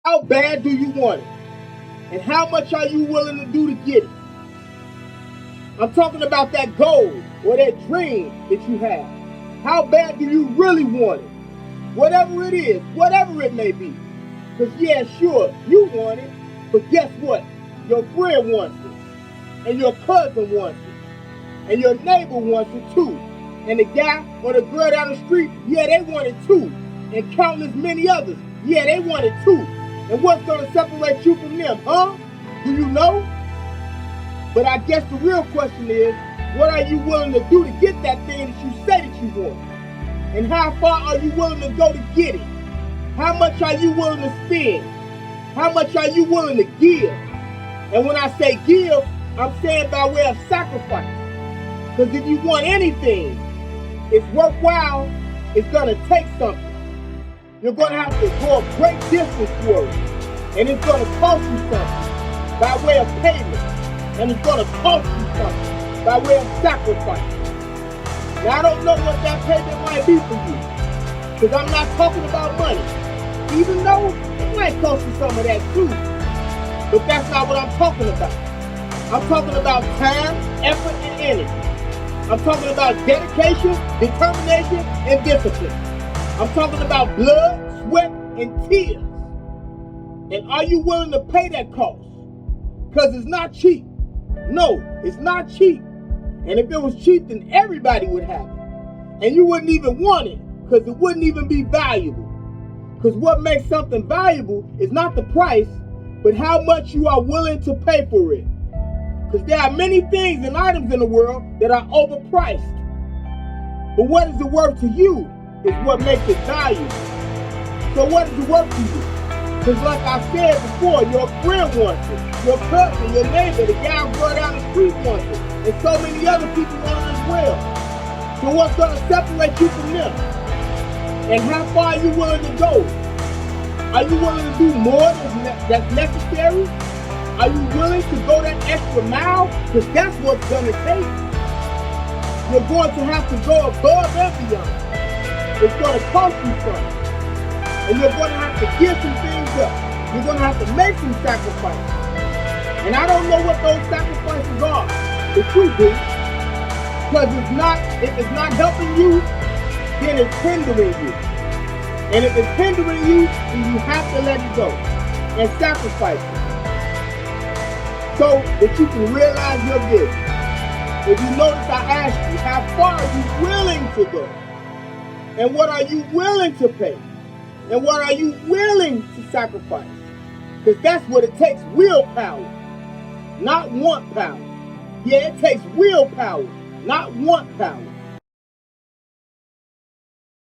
How bad do you want it? And how much are you willing to do to get it? I'm talking about that goal or that dream that you have. How bad do you really want it? Whatever it is, whatever it may be. Because yeah, sure, you want it, but guess what? Your friend wants it, and your cousin wants it, and your neighbor wants it too. And the guy or the girl down the street, yeah, they want it too. And countless many others, yeah, they want it too. And what's going to separate you from them, huh? Do you know? But I guess the real question is, what are you willing to do to get that thing that you say that you want? And how far are you willing to go to get it? How much are you willing to spend? How much are you willing to give? And when I say give, I'm saying by way of sacrifice. Because if you want anything, it's worthwhile, it's going to take something. You're going to have to go a great distance for it. And it's going to cost you something by way of payment. And it's going to cost you something by way of sacrifice. Now, I don't know what that payment might be for you. Because I'm not talking about money. Even though it might cost you some of that too. But that's not what I'm talking about. I'm talking about time, effort, and energy. I'm talking about dedication, determination, and discipline. I'm talking about blood, sweat, and tears. And are you willing to pay that cost? Because it's not cheap. No, it's not cheap. And if it was cheap, then everybody would have it. And you wouldn't even want it because it wouldn't even be valuable. Because what makes something valuable is not the price, but how much you are willing to pay for it. Because there are many things and items in the world that are overpriced. But what is it worth to you is what makes it valuable. So what is it worth to you? Because like I said before, your friend wants it, your cousin, your neighbor, the guy who rode down the street wants it, and so many other people want it as well. So what's going to separate you from them? And how far are you willing to go? Are you willing to do more that's necessary? Are you willing to go that extra mile? Because that's what's going to take. You're going to have to go above and beyond. It's going to cost you something. And you're going to have to give some things up. You're going to have to make some sacrifices. And I don't know what those sacrifices are, but you do. Because if it's not helping you, then it's hindering you. And if it's hindering you, then you have to let it go and sacrifice it. So that you can realize your vision. If you notice, I asked you, how far are you willing to go? And what are you willing to pay? And what are you willing to sacrifice? Because that's what it takes, willpower, not want power. Yeah, it takes willpower, not want power.